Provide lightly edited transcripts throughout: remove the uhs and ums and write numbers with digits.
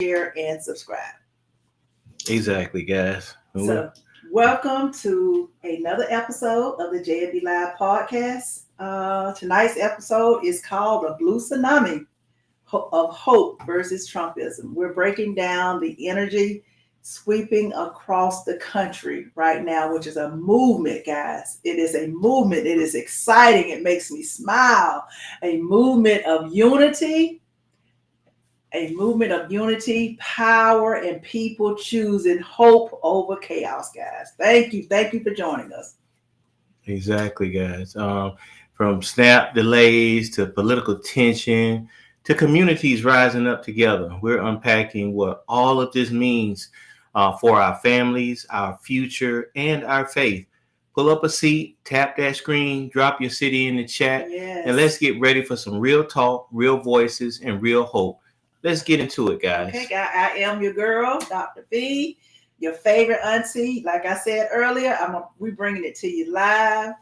share, and subscribe. Exactly, guys. So, welcome to another episode of the JB Live podcast. Tonight's episode is called The Blue Tsunami of Hope versus Trumpism. We're breaking down the energy sweeping across the country right now, which is a movement, guys. It is a movement. It is exciting. It makes me smile. A movement of unity, power, and people choosing hope over chaos, guys. Thank you. Thank you for joining us. Exactly, guys. From snap delays to political tension to communities rising up together, we're unpacking what all of this means for our families, our future, and our faith. Pull up a seat, tap that screen, drop your city in the chat, and let's get ready for some real talk, real voices, and real hope. Let's get into it, guys. Okay, I am your girl, Dr. B, your favorite auntie. Like I said earlier, we're bringing it to you live.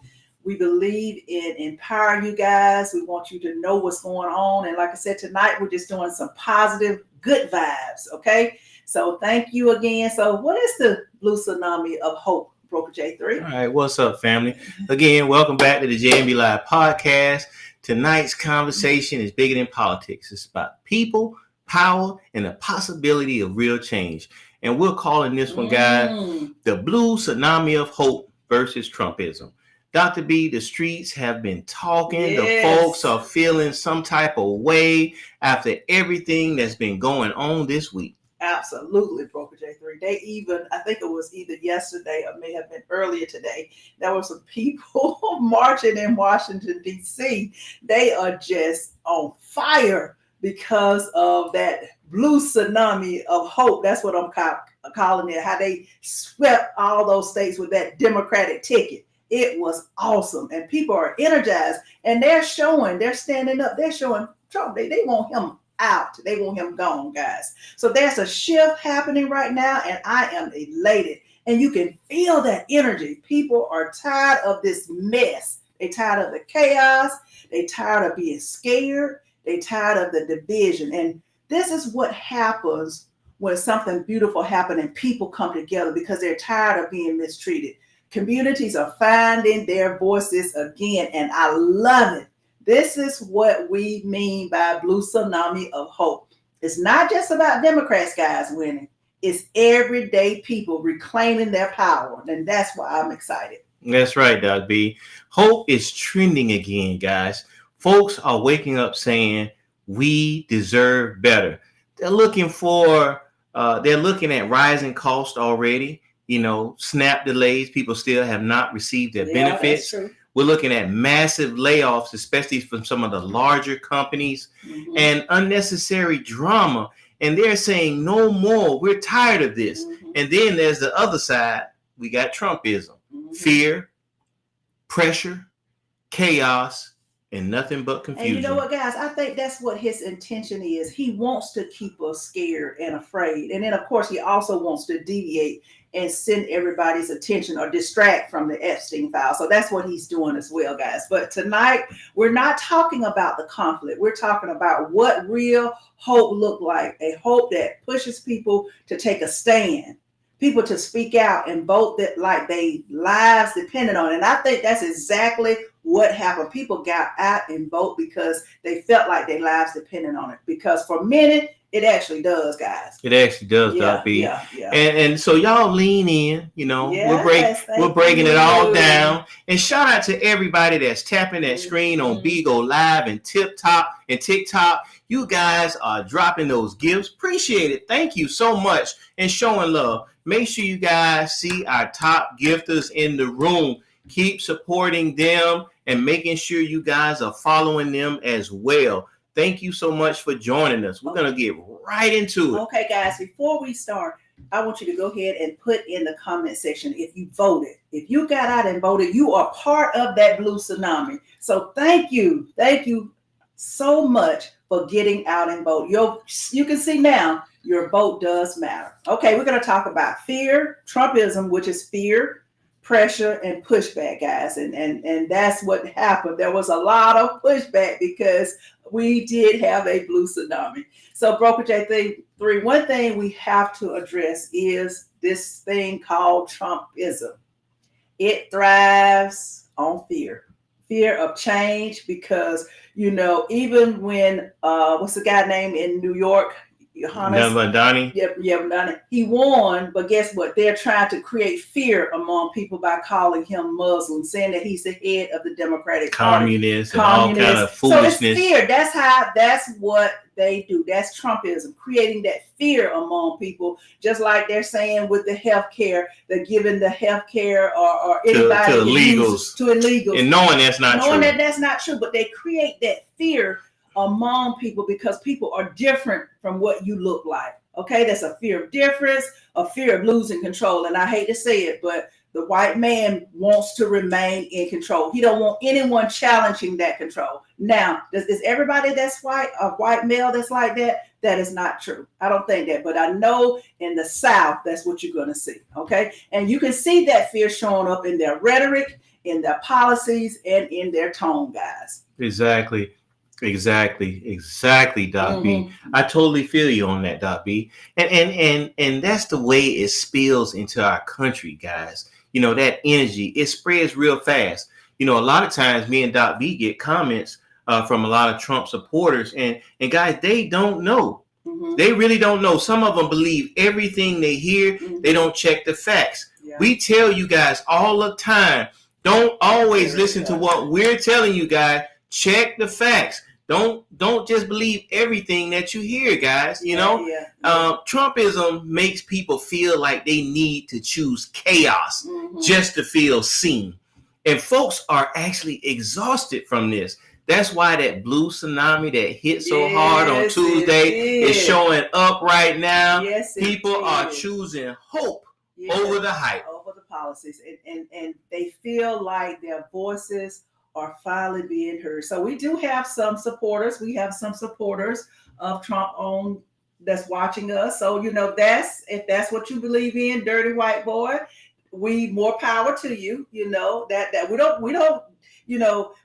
We believe in empowering you guys. We want you to know what's going on. And like I said, tonight we're just doing some positive, good vibes, okay? So thank you again. So what is the Blue Tsunami of Hope, Broker J3? All right, what's up, family? Again, welcome back to the JB Live podcast. Tonight's conversation is bigger than politics. It's about people, power, and the possibility of real change. And we're calling this one, guys, the Blue Tsunami of Hope versus Trumpism. Dr. B, the streets have been talking. Yes. The folks are feeling some type of way after everything that's been going on this week. Absolutely, Broker J3. I think it was either yesterday or may have been earlier today, there were some people marching in Washington, D.C. They are just on fire because of that blue tsunami of hope. That's what I'm calling it, how they swept all those states with that Democratic ticket. It was awesome. And people are energized. And they're standing up. They're showing Trump. They want him out. They want him gone, guys. So there's a shift happening right now. And I am elated. And you can feel that energy. People are tired of this mess. They're tired of the chaos. They're tired of being scared. They're tired of the division. And this is what happens when something beautiful happens and people come together because they're tired of being mistreated. Communities are finding their voices again, and I love it. This is what we mean by Blue Tsunami of Hope. It's not just about Democrats, guys, winning. It's everyday people reclaiming their power, and that's why I'm excited. That's right, Doc B. Hope is trending again, guys. Folks are waking up saying, we deserve better. They're looking at rising cost already. SNAP delays, people still have not received their benefits. We're looking at massive layoffs, especially from some of the larger companies, and unnecessary drama. And they're saying no more. We're tired of this. And then there's the other side. We got Trumpism, fear, pressure, chaos, and nothing but confusion. And you know what, guys? I think that's what his intention is. He wants to keep us scared and afraid. And then, of course, he also wants to deviate and send everybody's attention or distract from the Epstein file. So that's what he's doing as well, guys. But tonight, we're not talking about the conflict. We're talking about what real hope look like. A hope that pushes people to take a stand, people to speak out and vote that like their lives depended on it. And I think that's exactly what happened. People got out and vote because they felt like their lives depended on it. Because for many, it actually does, guys. It actually does, Doc B. Yeah. And so y'all lean in, we're breaking it all down. And shout out to everybody that's tapping that screen on Bigo Live and TikTok. You guys are dropping those gifts. Appreciate it. Thank you so much. And showing love. Make sure you guys see our top gifters in the room. Keep supporting them and making sure you guys are following them as well. Thank you so much for joining us. We're going to get right into it. Okay, guys, before we start, I want you to go ahead and put in the comment section if you voted. If you got out and voted, you are part of that blue tsunami. So thank you. Thank you so much for getting out and vote. You can see now your vote does matter. Okay, we're going to talk about fear, Trumpism, which is fear, pressure and pushback, guys. And that's what happened. There was a lot of pushback because we did have a blue tsunami. So Broker J3, one thing we have to address is this thing called Trumpism. It thrives on fear of change, because, even when, what's the guy name in New York? Donnie. Yep, he won, but guess what? They're trying to create fear among people by calling him Muslim, saying that he's the head of the Democratic Communist and all kind of foolishness. So it's fear. That's what they do. That's Trumpism, creating that fear among people, just like they're saying with the health care, they're giving the health care or anybody to illegals. And knowing that's not true, but they create that fear among people because people are different from what you look like. Okay, that's a fear of difference, a fear of losing control. And I hate to say it, but the white man wants to remain in control. He don't want anyone challenging that control. Now, is everybody that's white, a white male that's like that? That is not true. I don't think that, but I know in the South, that's what you're going to see. Okay, and you can see that fear showing up in their rhetoric, in their policies, and in their tone, guys. Exactly, Doc B. I totally feel you on that, Doc B. And that's the way it spills into our country, guys. That energy, it spreads real fast. A lot of times me and Doc B get comments from a lot of Trump supporters, and guys, they don't know. They really don't know. Some of them believe everything they hear. They don't check the facts. Yeah. We tell you guys all the time, don't always listen to what we're telling you guys. Check the facts. Don't just believe everything that you hear, guys. Trumpism makes people feel like they need to choose chaos just to feel seen. And folks are actually exhausted from this. That's why that blue tsunami that hit so hard on Tuesday is showing up right now. Yes, people are choosing hope over the hype. Over the policies. And they feel like their voices are finally being heard. So we do have some supporters. We have some supporters of Trump that's watching us. So, if that's what you believe in, dirty white boy, more power to you. That we don't,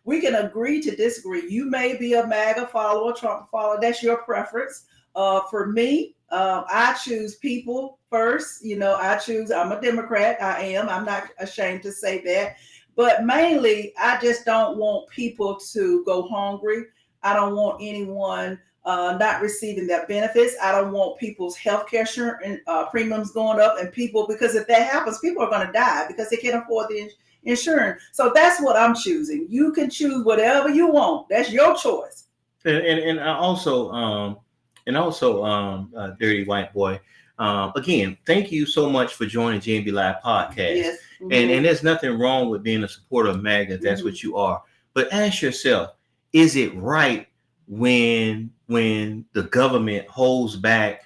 we can agree to disagree. You may be a MAGA follower, Trump follower. That's your preference. For me, I choose people first. I'm a Democrat. I'm not ashamed to say that. But mainly, I just don't want people to go hungry. I don't want anyone not receiving their benefits. I don't want people's health care premiums going up, and because if that happens, people are going to die because they can't afford the insurance. So that's what I'm choosing. You can choose whatever you want. That's your choice. And also, dirty white boy. Again, thank you so much for joining JMB Live Podcast. Yes. And there's nothing wrong with being a supporter of MAGA. That's what you are. But ask yourself, is it right when the government holds back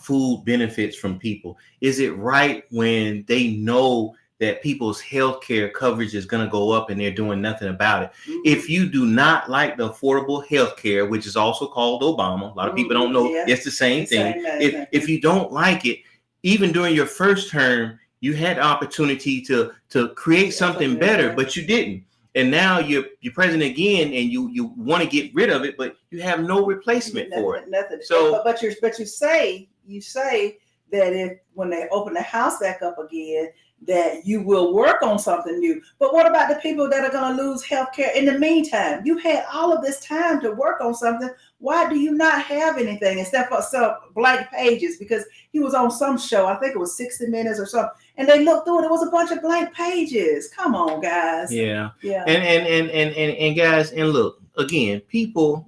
food benefits from people? Is it right when they know that people's health care coverage is going to go up and they're doing nothing about it? If you do not like the affordable health care, which is also called Obama, a lot of people don't know it's the same thing. If you don't like it, even during your first term, you had the opportunity to create something better, but you didn't. And now you're president again, and you want to get rid of it, but you have no replacement for it. Nothing. So, but you say that when they open the house back up again, that you will work on something new. But what about the people that are going to lose health care in the meantime? You had all of this time to work on something. Why do you not have anything except for some blank pages? Because he was on some show, I think it was 60 Minutes or something, and they looked through it. It was a bunch of blank pages. Come on, guys. Yeah. And guys, and look, again, people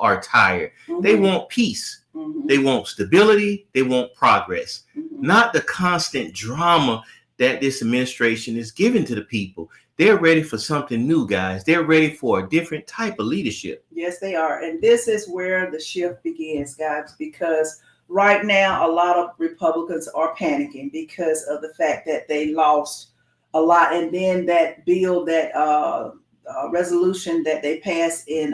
are tired. They want peace. They want stability. They want progress, not the constant drama that this administration is giving to the people. They're ready for something new, guys. They're ready for a different type of leadership. Yes, they are. And this is where the shift begins, guys, because right now, a lot of Republicans are panicking because of the fact that they lost a lot. And then that bill, that resolution that they passed in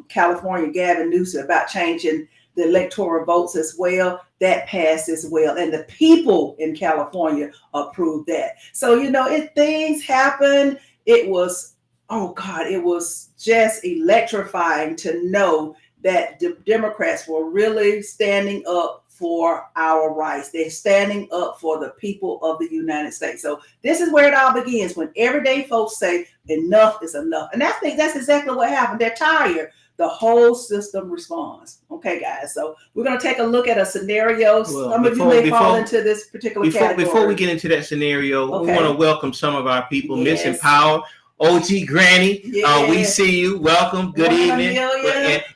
California, Gavin Newsom, about changing the electoral votes as well, that passed as well. And the people in California approved that. So, if things happen, it was, oh God, it was just electrifying to know that the Democrats were really standing up for our rights. They're standing up for the people of the United States. So this is where it all begins, when everyday folks say enough is enough. And I think that's exactly what happened. They're tired. The whole system responds. Okay, guys. So we're going to take a look at a scenario. Some of you may fall into this particular category. Before we get into that scenario, we want to welcome some of our people. Miss Empower, OG Granny, we see you. Welcome. Good evening.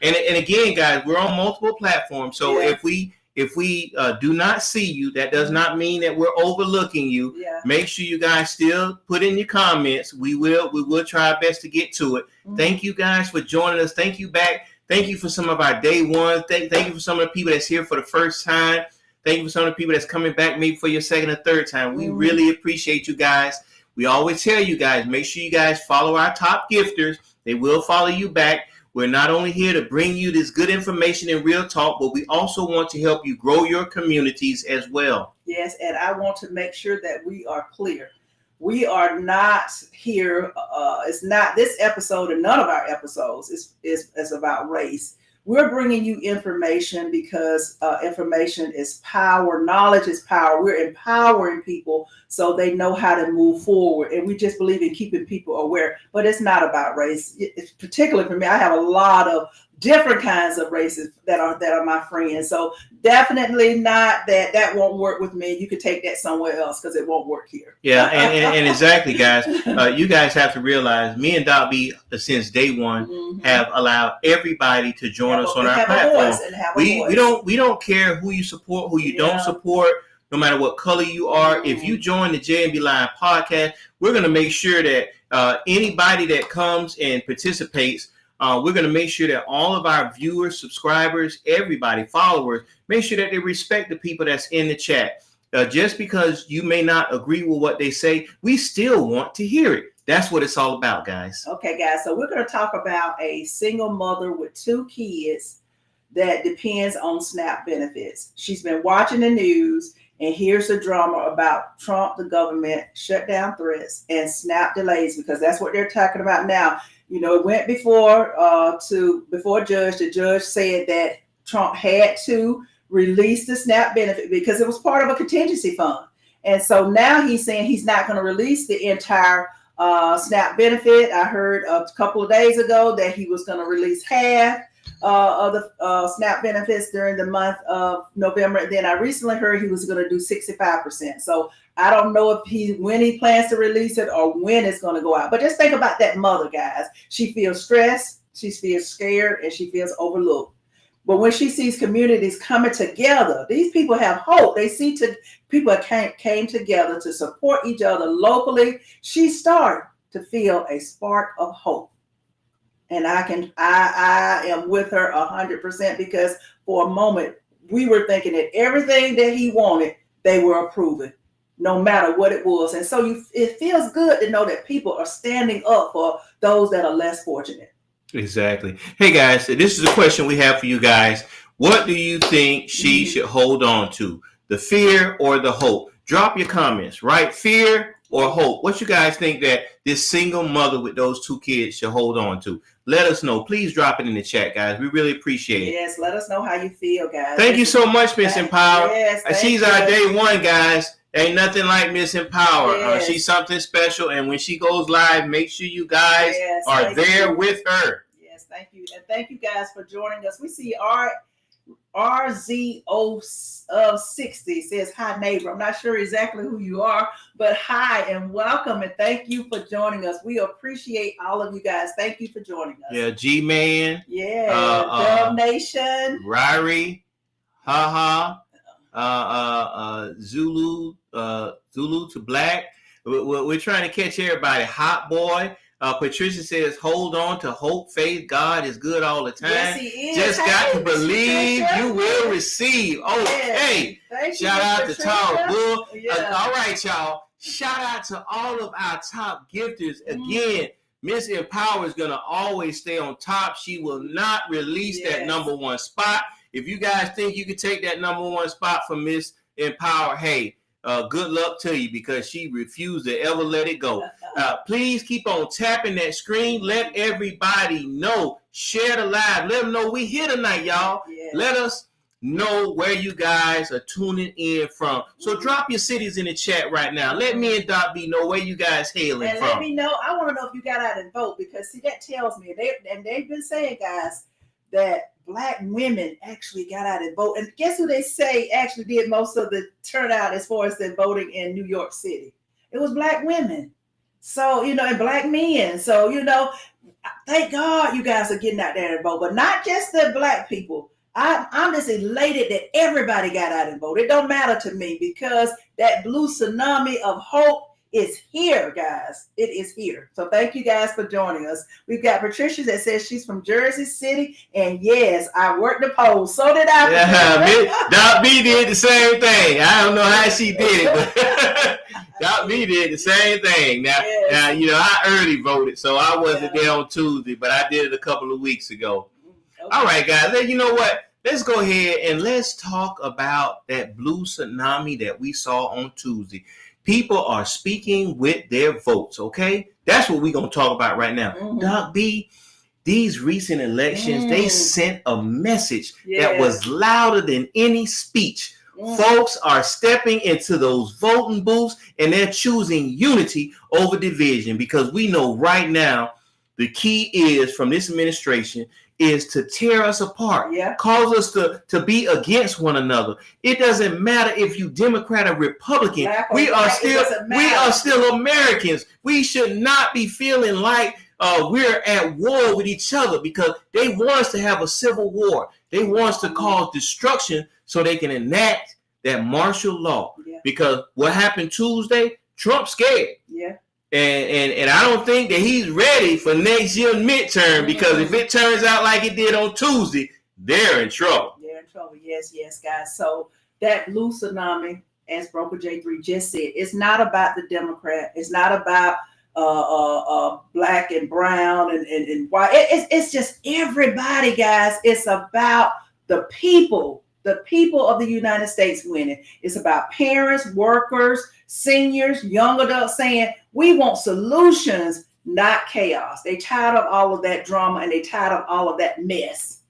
And again, guys, we're on multiple platforms. So if we do not see you, that does not mean that we're overlooking you. Make sure you guys still put in your comments. We will try our best to get to it. Thank you guys for joining us. Thank you back. Thank you for some of our day ones. Thank you for some of the people that's here for the first time. Thank you for some of the people that's coming back maybe for your second or third time. We really appreciate you guys. We always tell you guys, make sure you guys follow our top gifters. They will follow you back. We're not only here to bring you this good information and real talk, but we also want to help you grow your communities as well. Yes, and I want to make sure that we are clear. We are not here. It's not this episode, and none of our episodes is about race. We're bringing you information because information is power. Knowledge is power. We're empowering people so they know how to move forward. And we just believe in keeping people aware. But it's not about race. It's particularly for me, I have a lot of different kinds of races that are my friends. So definitely not that won't work with me. You could take that somewhere else because it won't work here. Yeah, and exactly, guys. You guys have to realize me and Doc B since day one have allowed everybody to join us on our platform. We don't care who you support, who you don't support, no matter what color you are. If you join the J&B Live podcast, we're going to make sure that anybody that comes and participates, we're going to make sure that all of our viewers, subscribers, everybody, followers, make sure that they respect the people that's in the chat. Just because you may not agree with what they say, we still want to hear it. That's what it's all about, guys. Okay, guys. So we're going to talk about a single mother with 2 kids that depends on SNAP benefits. She's been watching the news, and here's the drama about Trump, the government, shutdown threats, and SNAP delays, because that's what they're talking about now. It went before a judge. The judge said that Trump had to release the SNAP benefit because it was part of a contingency fund. And so now he's saying he's not going to release the entire SNAP benefit. I heard a couple of days ago that he was going to release half of the SNAP benefits during the month of November. And then I recently heard he was going to do 65%. So I don't know when he plans to release it or when it's going to go out. But just think about that mother, guys. She feels stressed, she feels scared, and she feels overlooked. But when she sees communities coming together, these people have hope. They see people came together to support each other locally. She started to feel a spark of hope. And I am with her 100% because for a moment, we were thinking that everything that he wanted, they were approving, no matter what it was. And so it feels good to know that people are standing up for those that are less fortunate. Exactly. Hey, guys, this is a question we have for you guys. What do you think she should hold on to, the fear or the hope? Drop your comments, right? Fear or hope? What you guys think that this single mother with those 2 kids should hold on to? Let us know. Please drop it in the chat, guys. We really appreciate it. Yes, let us know how you feel, guys. Thank you so much, Miss Empower. Yes, she's our day one, guys. Ain't nothing like Miss Empower. Yes. She's something special, and when she goes live, make sure you guys are there with her. Yes, thank you. And thank you guys for joining us. We see RZO60 says, hi, neighbor. I'm not sure exactly who you are, but hi and welcome. And thank you for joining us. We appreciate all of you guys. Thank you for joining us. Yeah, G-Man. Yeah, Dub Nation. Rari. Haha. Zulu to Black. We're trying to catch everybody. Hot Boy. Patricia says, hold on to hope, faith. God is good all the time. Yes, he is. Just got to believe you will receive. Oh, hey. Shout out to Tara Bull. All right, y'all. Shout out to all of our top gifters. Again, Miss Empower is going to always stay on top. She will not release that number 1 spot. If you guys think you can take that number one spot from Miss Empower, hey, good luck to you, because she refused to ever let it go. Please keep on tapping that screen. Let everybody know. Share the live. Let them know we here tonight, y'all. Yeah. Let us know where you guys are tuning in from. So drop your cities in the chat right now. Let me and Doc B know where you guys hailing and from. Let me know. I want to know if you got out and vote, because see, that tells me, they've been saying, guys, that Black women actually got out and vote. And guess who they say actually did most of the turnout as far as the voting in New York City? It was Black women. So, and Black men. So, thank God you guys are getting out there and vote, but not just the Black people. I'm just elated that everybody got out and voted. It don't matter to me, because that blue tsunami of hope is here, guys. It is here. So thank you guys for joining us. We've got Patricia that says she's from Jersey City, and yes, I worked the polls. So did I. Yeah, Doc B did the same thing. I don't know how she did it, but Doc B did the same thing. Now, I early voted, so I wasn't there on Tuesday, but I did it a couple of weeks ago. Okay. All right, guys. You know what? Let's go ahead and let's talk about that blue tsunami that we saw on Tuesday. People are speaking with their votes, okay? That's what we're going to talk about right now. Mm-hmm. Doc B, these recent elections, they sent a message that was louder than any speech. Folks are stepping into those voting booths, and they're choosing unity over division, because we know right now the key is from this administration is to tear us apart, cause us to be against one another. It doesn't matter if you Democrat or Republican. We are still Americans. We should not be feeling like we're at war with each other, because they want us to have a civil war. They want us to cause destruction so they can enact that martial law. Yeah. Because what happened Tuesday, Trump's scared. Yeah. And I don't think that he's ready for next year's midterm, because if it turns out like it did on Tuesday, they're in trouble. They're in trouble. Yes, guys. So that blue tsunami, as Broker J3 just said, it's not about the Democrat. It's not about black and brown and white. It's just everybody, guys. It's about the people. The people of the United States winning. It's about parents, workers, seniors, young adults saying, we want solutions, not chaos. They tired of all of that drama, and they tired of all of that mess.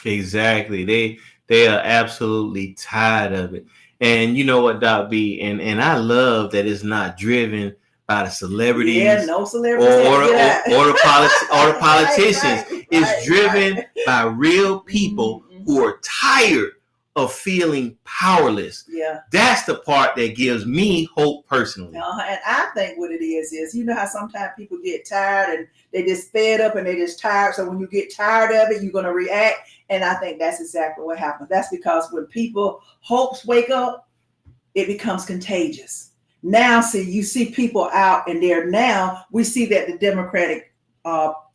Exactly. They are absolutely tired of it. And you know what, Doc B, and I love that it's not driven by the celebrities. Yeah, no celebrities. Or the politicians. It's driven by real people who are tired of feeling powerless. Yeah. That's the part that gives me hope personally. And I think what it is how sometimes people get tired and they just fed up and they just tired. So when you get tired of it, you're going to react. And I think that's exactly what happens. That's because when people hopes wake up, it becomes contagious. Now, you see people out and there now, we see that the Democratic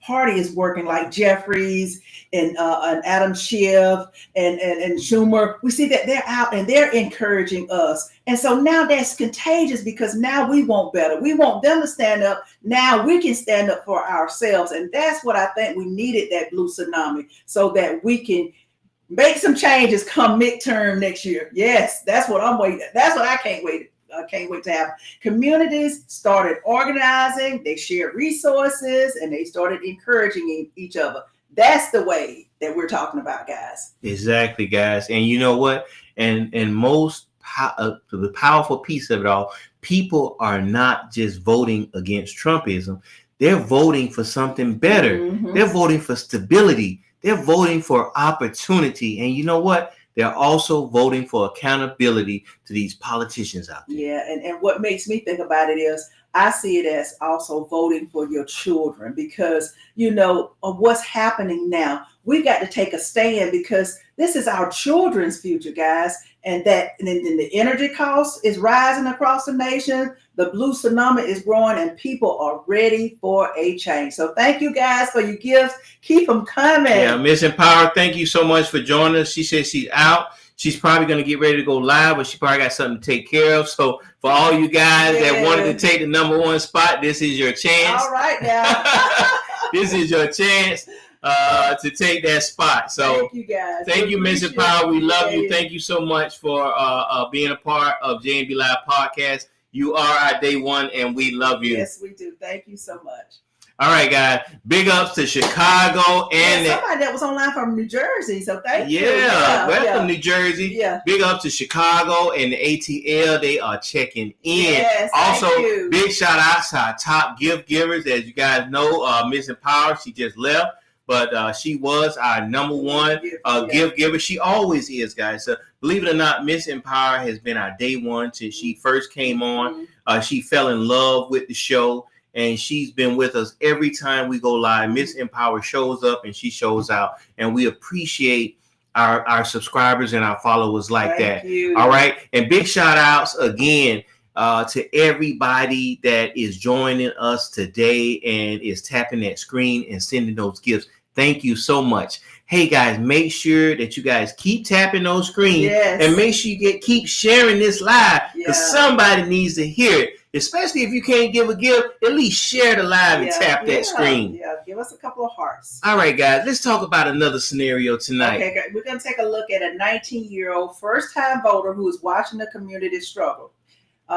Party is working, like Jeffries and Adam Schiff and Schumer. We see that they're out and they're encouraging us. And so now that's contagious, because now we want better. We want them to stand up. Now we can stand up for ourselves. And that's what I think we needed, that blue tsunami, so that we can make some changes come midterm next year. Yes, that's what I'm waiting. That's what I can't wait. I can't wait to have. Communities started organizing, they shared resources, and they started encouraging each other. That's the way that we're talking about, guys. Exactly, guys. And you know what? And most the powerful piece of it all, people are not just voting against Trumpism. They're voting for something better. Mm-hmm. They're voting for stability. They're voting for opportunity. And you know what? They're also voting for accountability to these politicians out there. Yeah, and what makes me think about it is I see it as also voting for your children, because, of what's happening now. We've got to take a stand, because this is our children's future, guys. And the energy cost is rising across the nation. The blue tsunami is growing, and people are ready for a change. So thank you guys for your gifts. Keep them coming. Yeah, Miss Empower, thank you so much for joining us. She says she's out. She's probably going to get ready to go live, but she probably got something to take care of. So for all you guys that wanted to take the number one spot, this is your chance. All right now. This is your chance. to take that spot. So thank you guys. Thank you, Miss Power. We love you. Thank you so much for being a part of J&B Live Podcast. You are our day one, and we love you. Yes, we do. Thank you so much. All right, guys. Big ups to Chicago and somebody that was online from New Jersey. So thank you. Yeah, welcome New Jersey. Yeah. Big ups to Chicago and the ATL. They are checking in. Yes, also, big shout out to our top gift givers. As you guys know, Miss Power, she just left. But she was our number one gift giver. She always is, guys. So believe it or not, Miss Empower has been our day one since she first came on. She fell in love with the show, and she's been with us every time we go live. Miss Empower shows up and she shows out, and we appreciate our subscribers and our followers like that. All right, and big shout outs again to everybody that is joining us today and is tapping that screen and sending those gifts. Thank you so much. Hey guys, make sure that you guys keep tapping those screens and make sure you keep sharing this live because somebody needs to hear it. Especially if you can't give a gift, at least share the live and tap that screen. Yeah, give us a couple of hearts. All right, guys, let's talk about another scenario tonight. Okay, we're going to take a look at a 19-year-old first-time voter who is watching the community struggle.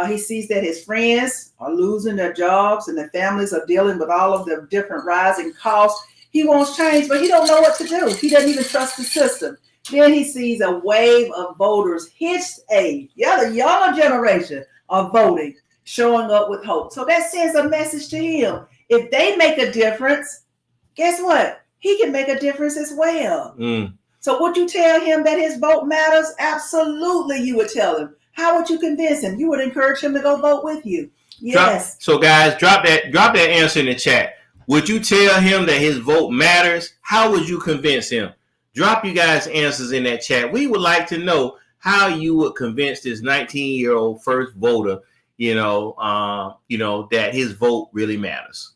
He sees that his friends are losing their jobs and their families are dealing with all of the different rising costs. He wants change, but he don't know what to do. He doesn't even trust the system. Then he sees a wave of voters his age, the younger generation are voting, showing up with hope. So that sends a message to him. If they make a difference, guess what? He can make a difference as well. So would you tell him that his vote matters? Absolutely, you would tell him. How would you convince him? You would encourage him to go vote with you. Yes. So guys, drop that answer in the chat. Would you tell him that his vote matters? How would you convince him? Drop you guys answers in that chat. We would like to know how you would convince this 19-year-old first voter, that his vote really matters.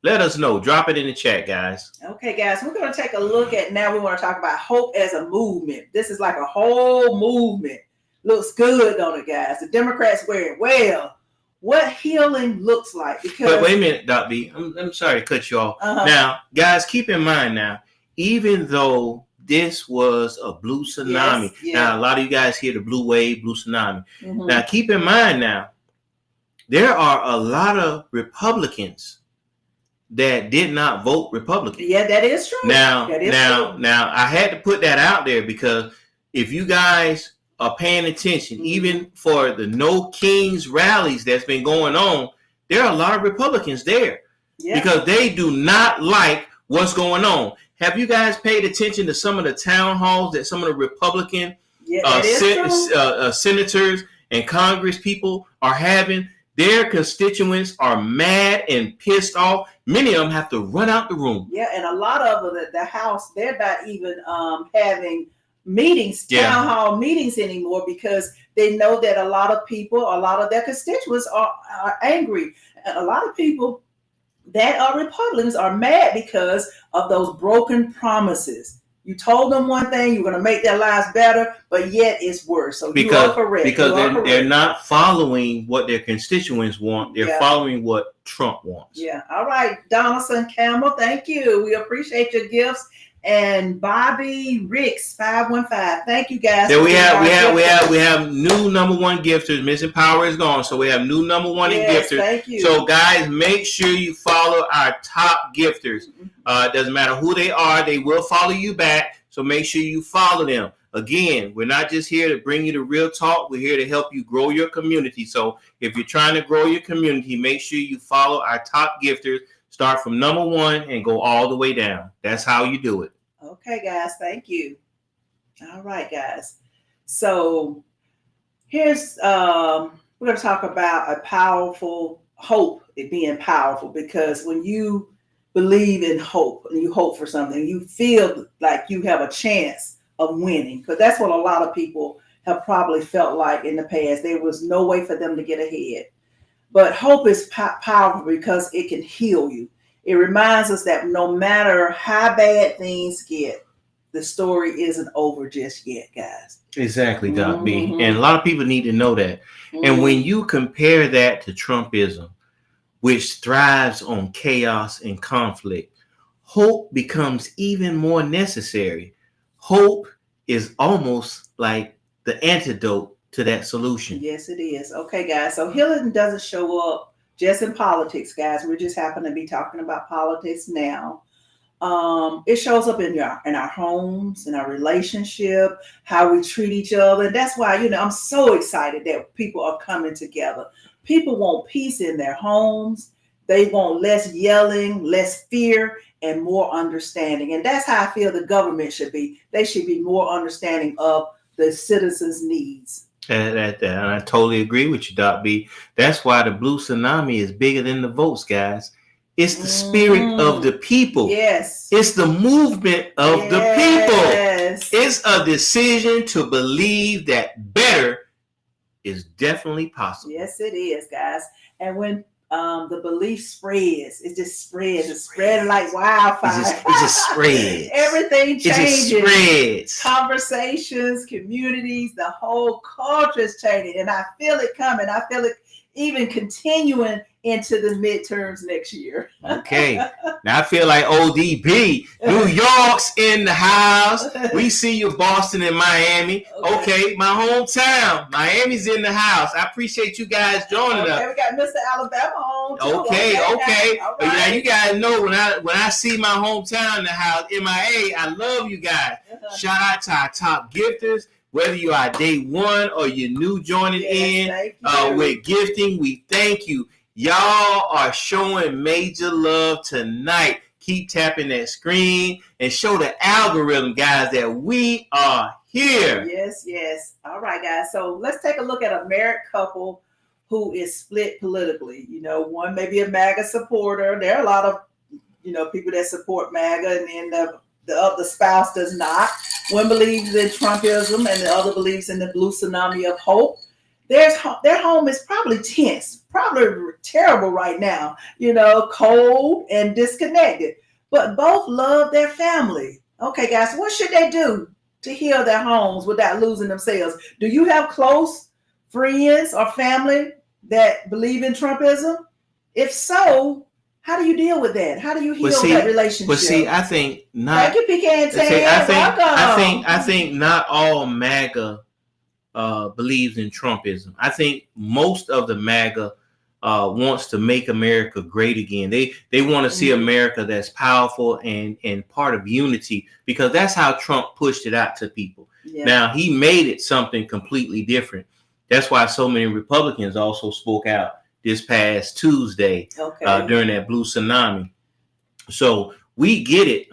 Let us know. Drop it in the chat, guys. Okay, guys, we're going to take a look at now. We want to talk about hope as a movement. This is like a whole movement. Looks good, don't it, guys? The Democrats wear it well. What healing looks like. Because wait a minute, Dr. B. I'm sorry to cut you off. Now, guys, keep in mind now, even though this was a blue tsunami. Now, a lot of you guys hear the blue wave, blue tsunami. Now, keep in mind now, there are a lot of Republicans that did not vote Republican. Yeah, that is true. Now, I had to put that out there because if you guys are paying attention, even for the No Kings rallies that's been going on, there are a lot of Republicans there because they do not like what's going on. Have you guys paid attention to some of the town halls that some of the Republican senators and Congress people are having? Their constituents are mad and pissed off. Many of them have to run out the room. Yeah, and a lot of them at the House, they're not even having meetings, town hall meetings anymore because they know that a lot of their constituents are angry. And a lot of people that are Republicans are mad because of those broken promises. You told them one thing, you're going to make their lives better, but yet it's worse. So you are correct. Because they're not following what their constituents want. They're following what Trump wants. Yeah. All right, Donaldson Campbell, thank you. We appreciate your gifts. And Bobby Ricks 515. Thank you guys. Yeah, we have new number one gifters. Miss Power is gone, so we have new number one gifters. Thank you. So guys, make sure you follow our top gifters. It doesn't matter who they are; they will follow you back. So make sure you follow them. Again, we're not just here to bring you the real talk. We're here to help you grow your community. So if you're trying to grow your community, make sure you follow our top gifters. Start from number one and go all the way down. That's how you do it. Okay, guys. Thank you. All right, guys. So here's we're going to talk about a powerful hope, it being powerful, because when you believe in hope and you hope for something, you feel like you have a chance of winning, because that's what a lot of people have probably felt like in the past. There was no way for them to get ahead. But hope is powerful because it can heal you. It reminds us that no matter how bad things get, the story isn't over just yet, guys. Exactly, Doc B. And a lot of people need to know that. And when you compare that to Trumpism, which thrives on chaos and conflict, hope becomes even more necessary. Hope is almost like the antidote to that solution. Yes, it is. Okay, guys. So healing doesn't show up just in politics, guys. We just happen to be talking about politics now. It shows up in our homes, in our relationship, how we treat each other. And that's why, I'm so excited that people are coming together. People want peace in their homes. They want less yelling, less fear, and more understanding. And that's how I feel the government should be. They should be more understanding of the citizens' needs. And I totally agree with you, Doc B. That's why the Blue Tsunami is bigger than the votes, guys. It's the spirit of the people. Yes. It's the movement of the people. It's a decision to believe that better is definitely possible. Yes, it is, guys. And when the belief spreads, it just spreads. It's spreading like wildfire. It just spreads. Everything changes. It just spreads. Conversations, communities, the whole culture is changing. And I feel it coming. I feel it even continuing into the midterms next year. Okay. Now I feel like ODB. New York's in the house. We see you, Boston and Miami. Okay, my hometown. Miami's in the house. I appreciate you guys joining us. We got Mr. Alabama on too. Okay. Right. But yeah, you guys know when I see my hometown in the house, MIA, I love you guys. Shout out to our top gifters. Whether you are day one or you're new joining in with gifting, we thank you. Y'all are showing major love tonight. Keep tapping that screen and show the algorithm, guys, that we are here. Yes. All right, guys. So let's take a look at a married couple who is split politically. One may be a MAGA supporter. There are a lot of, people that support MAGA, and then the other spouse does not. One believes in Trumpism and the other believes in the Blue Tsunami of Hope. Their home is probably tense, probably terrible right now, cold and disconnected, but both love their family. Okay, guys, what should they do to heal their homes without losing themselves? Do you have close friends or family that believe in Trumpism? If so, how do you deal with that? How do you heal that relationship? But see, I think not. Thank you, PK. I think not all MAGA believes in Trumpism. I think most of the MAGA wants to make America great again. They want to see America that's powerful and part of unity, because that's how Trump pushed it out to people. Yeah. Now he made it something completely different. That's why so many Republicans also spoke out this past Tuesday during that Blue Tsunami. So we get it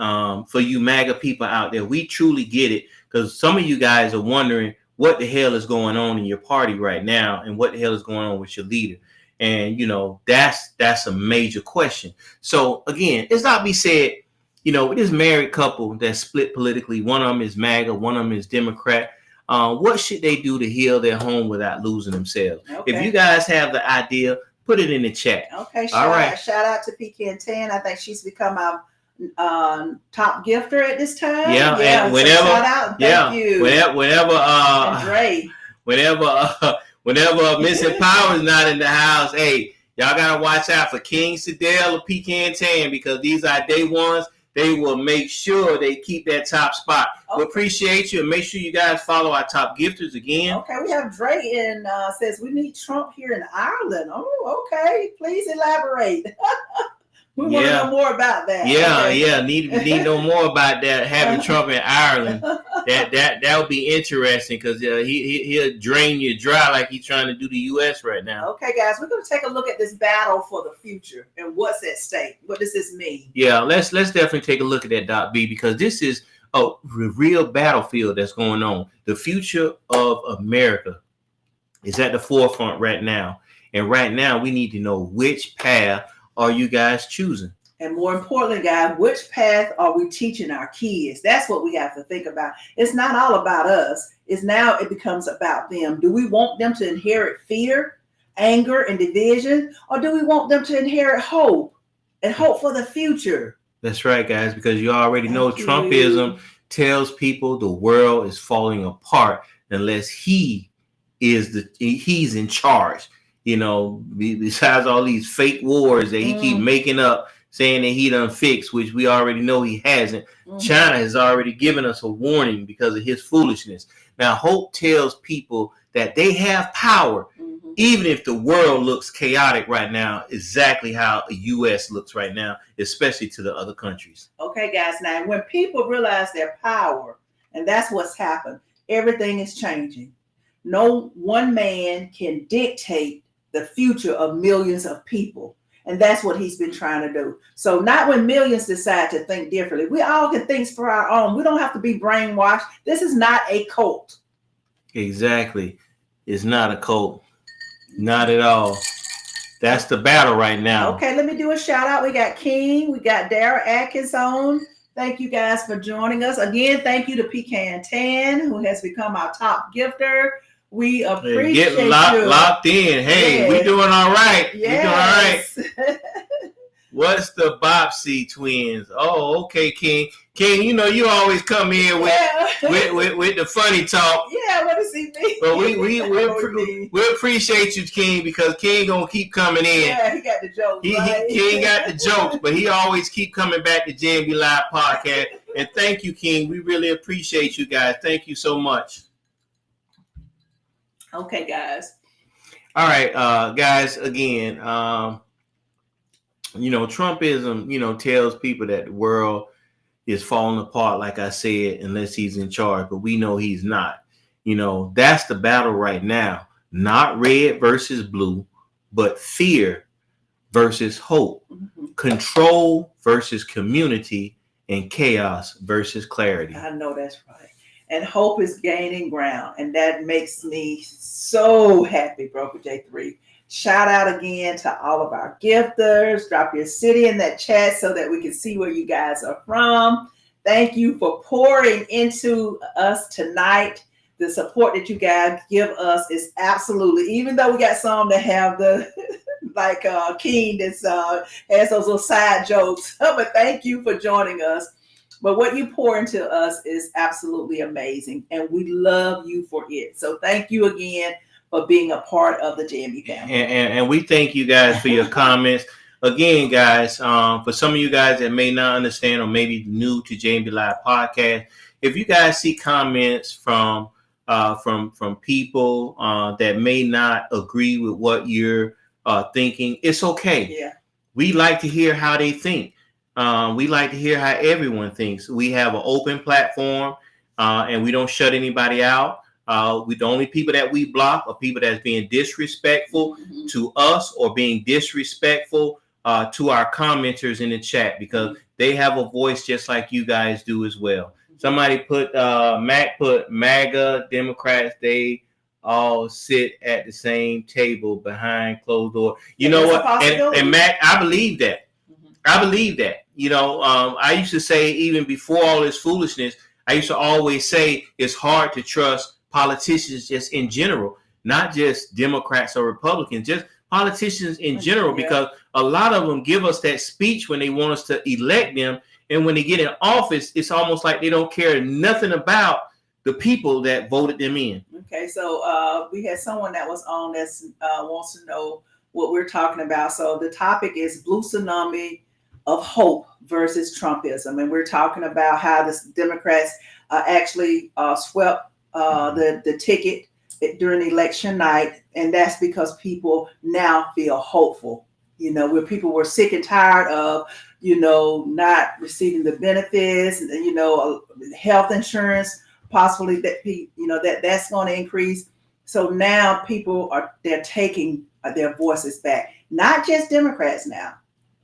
for you MAGA people out there. We truly get it, because some of you guys are wondering what the hell is going on in your party right now and what the hell is going on with your leader. And, that's a major question. So, again, it's not be said, this married couple that's split politically, one of them is MAGA, one of them is Democrat. What should they do to heal their home without losing themselves? Okay. If you guys have the idea, put it in the chat. Okay, shout out to PK and Tan. I think she's become our top gifter at this time. Yeah, and whenever, shout out, thank you. Whenever Missy Power is not in the house, hey, y'all gotta watch out for King Sedell or PK and Tan, because these are day ones. They will make sure they keep that top spot. Okay. We appreciate you, and make sure you guys follow our top gifters again. Okay, we have Dre in says we need Trump here in Ireland. Oh, okay. Please elaborate. We want to know more about that. Need to know more about that. Having Trump in Ireland, that would be interesting, because he'll drain you dry like he's trying to do the U.S. right now. Okay, guys, we're going to take a look at this battle for the future and what's at stake. What does this mean? Yeah, let's definitely take a look at that, Doc B, because this is a real battlefield that's going on. The future of America is at the forefront right now, and right now we need to know which path are you guys choosing? And more importantly, guys, which path are we teaching our kids? That's what we have to think about. It's not all about us. It becomes about them. Do we want them to inherit fear, anger, and division? Or do we want them to inherit hope and hope for the future? That's right, guys, because you already know Trumpism tells people the world is falling apart unless he's in charge. Besides all these fake wars that he keep making up saying that he done fixed, which we already know he hasn't. Mm-hmm. China has already given us a warning because of his foolishness. Now, Hope tells people that they have power, mm-hmm. even if the world looks chaotic right now, exactly how the U.S. looks right now, especially to the other countries. Okay, guys. Now, when people realize their power, and that's what's happened, everything is changing. No one man can dictate the future of millions of people. And that's what he's been trying to do. So not when millions decide to think differently. We all can think for our own. We don't have to be brainwashed. This is not a cult. Exactly. It's not a cult. Not at all. That's the battle right now. Okay, let me do a shout out. We got King. We got Dara Atkins on. Thank you guys for joining us. Again, thank you to Pecan Tan, who has become our top gifter. We appreciate you. Locked in. Hey, yes. We doing all right. Yes. We doing all right. What's the Bopsy twins? Oh, okay, King. King, you know you always come in with the funny talk. Yeah, I want to see me. But we appreciate you, King, because King gonna keep coming in. Yeah, he got the jokes. King got the jokes, but he always keep coming back to JMB Live Podcast. And thank you, King. We really appreciate you guys. Thank you so much. Okay, guys. All right, guys. Again, Trumpism, tells people that the world is falling apart, like I said, unless he's in charge. But we know he's not. That's the battle right now. Not red versus blue, but fear versus hope. Mm-hmm. Control versus community, and chaos versus clarity. I know that's right. And hope is gaining ground. And that makes me so happy, Broker J3. Shout out again to all of our gifters. Drop your city in that chat so that we can see where you guys are from. Thank you for pouring into us tonight. The support that you guys give us is absolutely, even though we got some that have the, like Keen that has those little side jokes. But thank you for joining us. But what you pour into us is absolutely amazing, and we love you for it. So thank you again for being a part of the JMB family. And we thank you guys for your comments. Again, guys, for some of you guys that may not understand or maybe new to JMB Live Podcast, if you guys see comments from people that may not agree with what you're thinking, it's okay. Yeah. We like to hear how they think. We like to hear how everyone thinks. We have an open platform, and we don't shut anybody out. The only people that we block are people that's being disrespectful mm-hmm. to us or being disrespectful to our commenters in the chat, because they have a voice just like you guys do as well. Somebody put Mac put MAGA Democrats, they all sit at the same table behind closed door. You know what? And Mac, I believe that. I believe that. I used to say, even before all this foolishness, I used to always say it's hard to trust politicians just in general, not just Democrats or Republicans, just politicians in general, because a lot of them give us that speech when they want us to elect them. And when they get in office, it's almost like they don't care nothing about the people that voted them in. Okay, so we had someone that was on that wants to know what we're talking about. So the topic is Blue Tsunami of Hope versus Trumpism. And we're talking about how the Democrats actually swept the ticket during election night. And that's because people now feel hopeful, where people were sick and tired of, not receiving the benefits, health insurance, possibly that's going to increase. So now people they're taking their voices back, not just Democrats now.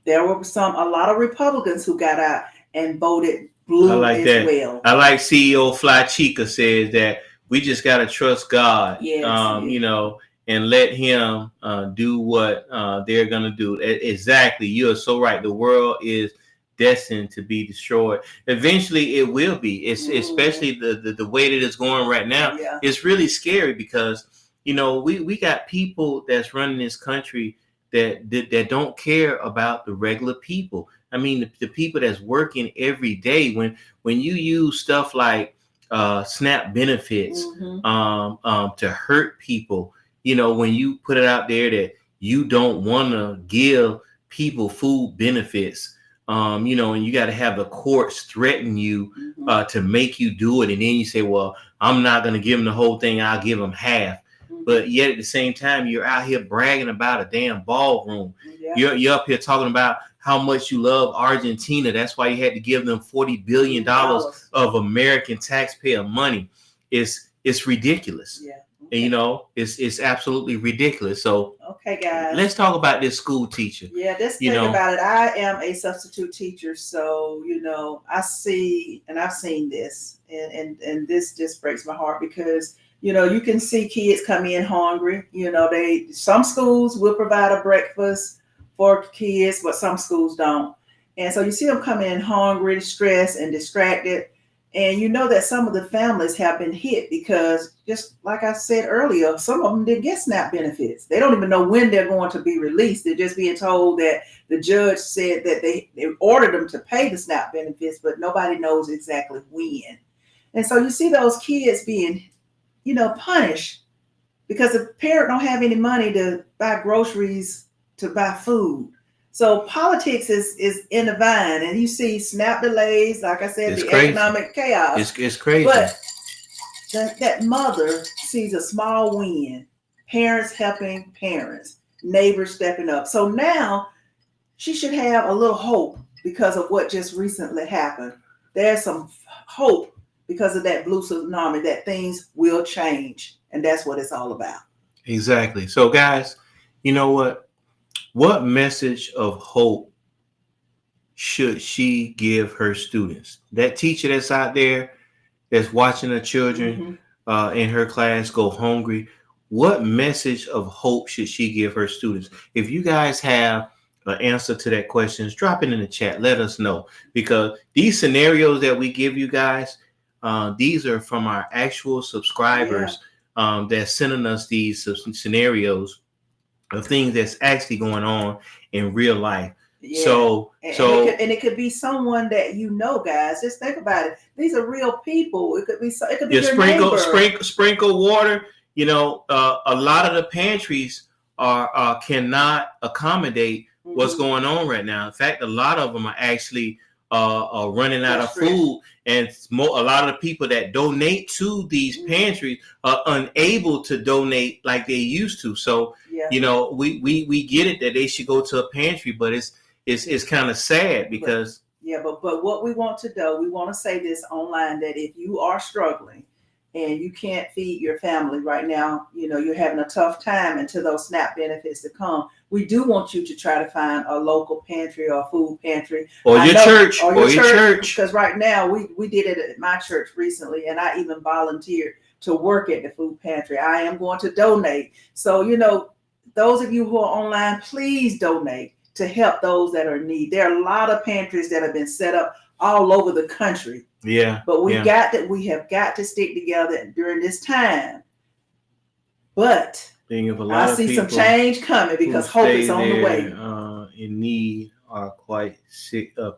There were a lot of Republicans who got out and voted blue as well. I like CEO Fly Chica says that we just got to trust God, and let him do what they're going to do. Exactly. You're so right. The world is destined to be destroyed. Eventually it will be. It's especially the way that it's going right now. Yeah. It's really scary because, we got people that's running this country that don't care about the regular people. I mean, the people that's working every day. When you use stuff like SNAP benefits to hurt people, when you put it out there that you don't want to give people food benefits, you know, and you got to have the courts threaten you to make you do it. And then you say, well, I'm not going to give them the whole thing. I'll give them half. But yet at the same time, you're out here bragging about a damn ballroom. Yeah. You're up here talking about how much you love Argentina. That's why you had to give them $40 billion of American taxpayer money. It's ridiculous. Yeah. Okay. And, you know, it's absolutely ridiculous. So, okay, guys, let's talk about this school teacher. Yeah, let's think about it. I am a substitute teacher, so you know, I see and I've seen this, and this just breaks my heart because you know you can see kids come in hungry. You know, some schools will provide a breakfast for kids, but some schools don't. And so you see them come in hungry, stressed, and distracted. And you know that some of the families have been hit because, just like I said earlier, some of them didn't get SNAP benefits. They don't even know when they're going to be released. They're just being told that the judge said that they ordered them to pay the SNAP benefits, but nobody knows exactly when. And so you see those kids being, you know, punished because the parent don't have any money to buy groceries, to buy food. So politics is in the vine, and you see SNAP delays, like I said, it's the crazy. Economic chaos. It's crazy. But that mother sees a small win, parents helping parents, neighbors stepping up. So now she should have a little hope because of what just recently happened. There's some hope because of that blue tsunami that things will change, and that's what it's all about. Exactly. So, guys, you know what? What message of hope should she give her students? That teacher that's out there that's watching her children in her class go hungry, what message of hope should she give her students? If you guys have an answer to that question, drop it in the chat. Let us know. Because these scenarios that we give you guys, these are from our actual subscribers that's sending us these scenarios of things that's actually going on in real life. Yeah. So it could be someone that you know, guys. Just think about it. These are real people. It could be your sprinkle water. You know, a lot of the pantries cannot accommodate what's going on right now. In fact, a lot of them are actually running out of food, and a lot of the people that donate to these pantries are unable to donate like they used to. So you know, we get it that they should go to a pantry, but it's kind of sad because but what we want to do, we want to say this online, that if you are struggling and you can't feed your family right now, you know, you're having a tough time until those SNAP benefits to come, we do want you to try to find a local pantry or food pantry. Or your church. Because right now we did it at my church recently, and I even volunteered to work at the food pantry. I am going to donate. So, you know, those of you who are online, please donate to help those that are in need. There are a lot of pantries that have been set up all over the country. Yeah. But we have got to stick together during this time. But I see some change coming because hope is on the way. In need are quite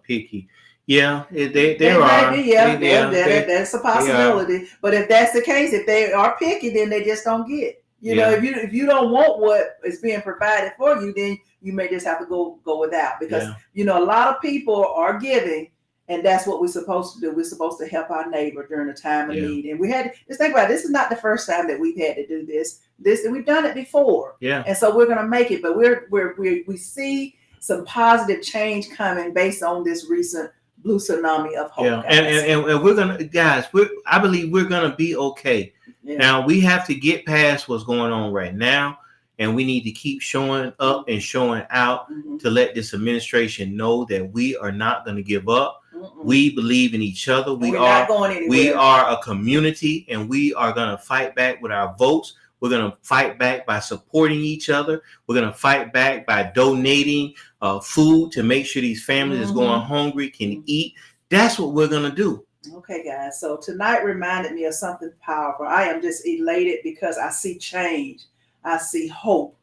picky. Yeah, they are. That's a possibility. But if that's the case, if they are picky, then they just don't get. You know, if you don't want what is being provided for you, then you may just have to go without, because you know, a lot of people are giving, and that's what we're supposed to do. We're supposed to help our neighbor during a time of need. And we had just think about it, this is not the first time that we've had to do this. We've done it before. Yeah. And so we're gonna make it, but we see some positive change coming based on this recent Blue Tsunami of Hope. Yeah, and we're gonna, guys. I believe we're gonna be okay. Yeah. Now we have to get past what's going on right now, and we need to keep showing up and showing out to let this administration know that we are not going to give up. We believe in each other. We are a community, and we are going to fight back with our votes. We're going to fight back by supporting each other. We're going to fight back by donating food to make sure these families that's going hungry can eat. That's what we're going to do. Okay, guys. So tonight reminded me of something powerful. I am just elated because I see change. I see hope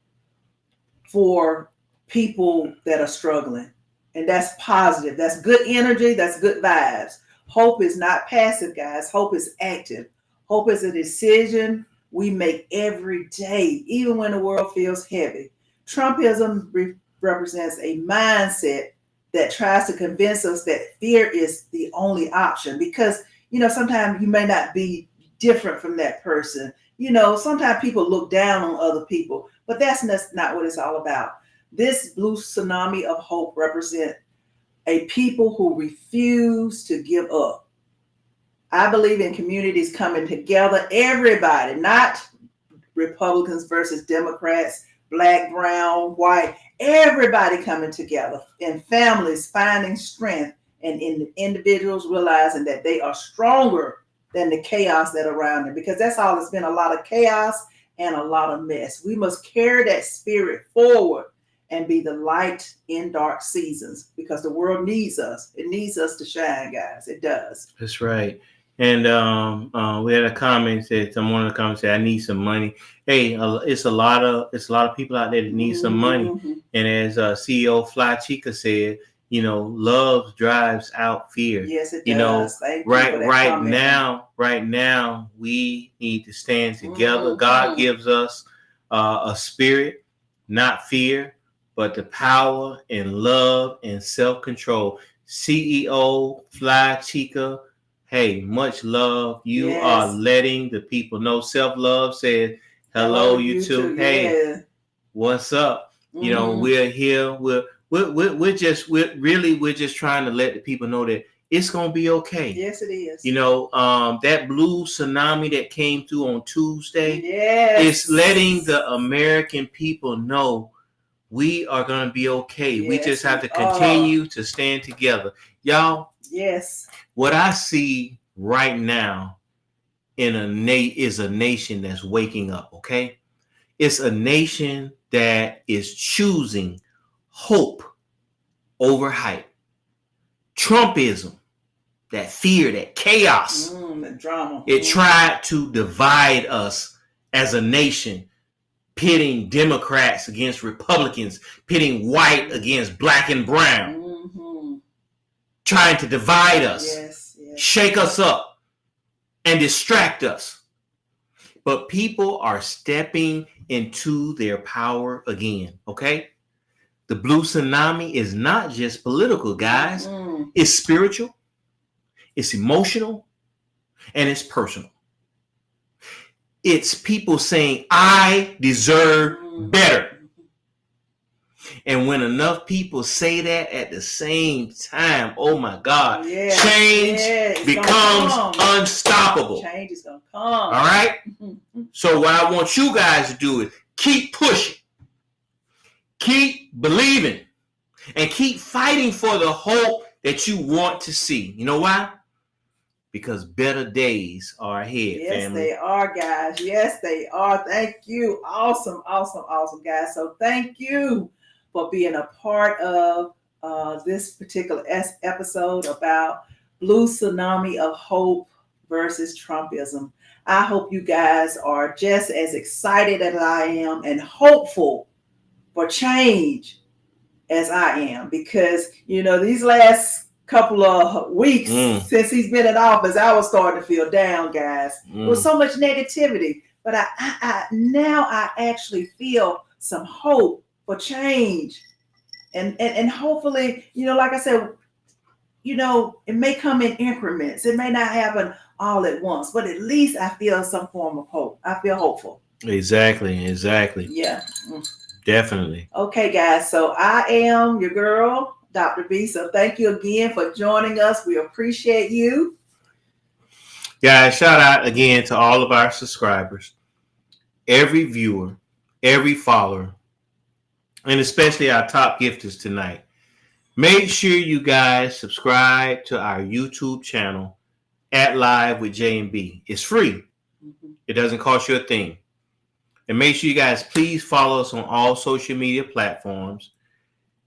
for people that are struggling. And that's positive. That's good energy. That's good vibes. Hope is not passive, guys. Hope is active. Hope is a decision we make every day, even when the world feels heavy. Trumpism represents a mindset that tries to convince us that fear is the only option, because, sometimes you may not be different from that person. Sometimes people look down on other people, but that's not what it's all about. This Blue Tsunami of Hope represents a people who refuse to give up. I believe in communities coming together, everybody, not Republicans versus Democrats, black, brown, white, everybody coming together, in families finding strength, and in individuals realizing that they are stronger than the chaos that around them, because that's all. It's been a lot of chaos and a lot of mess. We must carry that spirit forward and be the light in dark seasons, because the world needs us. It needs us to shine, guys. It does. That's right. And we had a comment said, one of the comments said, "I need some money." Hey, it's a lot of people out there that need some money. And as CEO Fly Chica said, love drives out fear. Yes, it does. Right now, we need to stand together. God gives us a spirit, not fear, but the power and love and self-control. CEO Fly Chica, hey, much love. You are letting the people know. Self-love says, hello, you too. Hey, what's up? We're here. We're just trying to let the people know that it's gonna be okay. Yes, it is. That blue tsunami that came through on Tuesday. It's letting the American people know we are gonna be okay. Yes, we just have to continue to stand together, y'all. Yes. What I see right now is a nation that's waking up. Okay, it's a nation that is choosing hope over hype. Trumpism, that fear, that chaos, that drama. It tried to divide us as a nation, pitting Democrats against Republicans, pitting white against black and brown, trying to divide us, shake us up, and distract us. But people are stepping into their power again, okay? The blue tsunami is not just political, guys. It's spiritual, it's emotional, and it's personal. It's people saying, I deserve better. And when enough people say that at the same time, oh my God, change becomes unstoppable. Change is going to come. All right? So what I want you guys to do is keep pushing, keep believing, and keep fighting for the hope that you want to see. You know why? Because better days are ahead, yes, family. They are, guys. Yes, they are. Thank you. Awesome, guys. So thank you for being a part of this particular episode about Blue Tsunami of Hope versus Trumpism. I hope you guys are just as excited as I am and hopeful for change as I am, because, these last couple of weeks since he's been in office, I was starting to feel down, guys. There was so much negativity, but I now actually feel some hope for change, and hopefully, like I said, it may come in increments. It may not happen all at once, but at least I feel some form of hope. I feel hopeful. Exactly. Yeah. Definitely. Okay, guys. So I am your girl, Dr. B. So thank you again for joining us. We appreciate you. Guys, shout out again to all of our subscribers, every viewer, every follower, and especially our top gifters tonight. Make sure you guys subscribe to our YouTube channel at Live with J&B. It's free. It doesn't cost you a thing. And make sure you guys please follow us on all social media platforms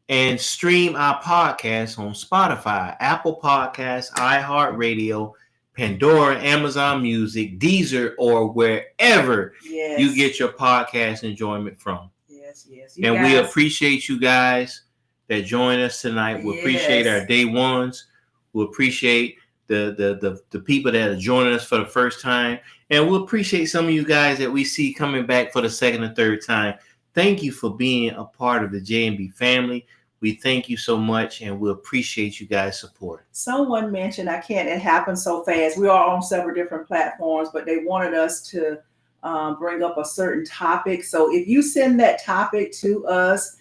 and stream our podcast on Spotify, Apple Podcasts, iHeartRadio, Pandora, Amazon Music, Deezer, or wherever you get your podcast enjoyment from. Yes. We appreciate you guys that join us tonight. We appreciate our day ones. We appreciate the people that are joining us for the first time. And we'll appreciate some of you guys that we see coming back for the second and third time. Thank you for being a part of the J&B family. We thank you so much, and we appreciate you guys' support. Someone mentioned, it happens so fast. We are on several different platforms, but they wanted us to bring up a certain topic. So if you send that topic to us,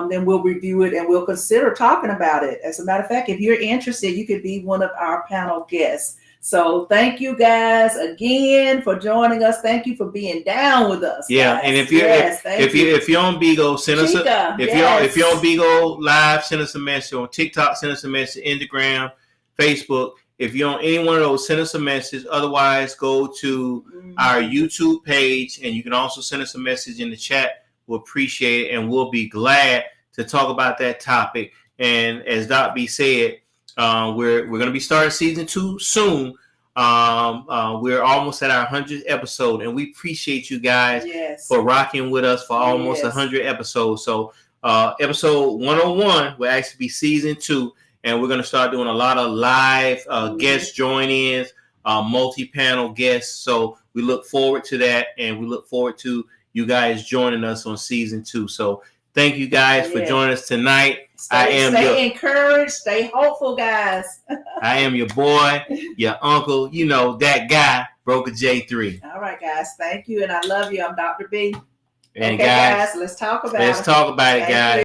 then we'll review it and we'll consider talking about it. As a matter of fact, if you're interested, you could be one of our panel guests. So thank you guys again for joining us. Thank you for being down with us. Yeah, guys. and if you're on Bigo, send us if you're on Bigo Live, send us a message. On TikTok, send us a message. Instagram, Facebook. If you're on any one of those, send us a message. Otherwise, go to our YouTube page, and you can also send us a message in the chat. We'll appreciate it, and we'll be glad to talk about that topic. And as Doc B said, we're going to be starting season 2 soon. We're almost at our 100th episode, and we appreciate you guys for rocking with us for almost 100 episodes. So episode 101 will actually be season 2, and we're going to start doing a lot of live guest join-ins, multi-panel guests. So we look forward to that, and we look forward to you guys joining us on season 2. So thank you guys for joining us tonight. Stay encouraged, stay hopeful, guys. I am your boy, your uncle, that guy, Broker J3. All right, guys. Thank you, and I love you. I'm Dr. B. And okay, guys, let's talk about it. Let's talk about it, guys.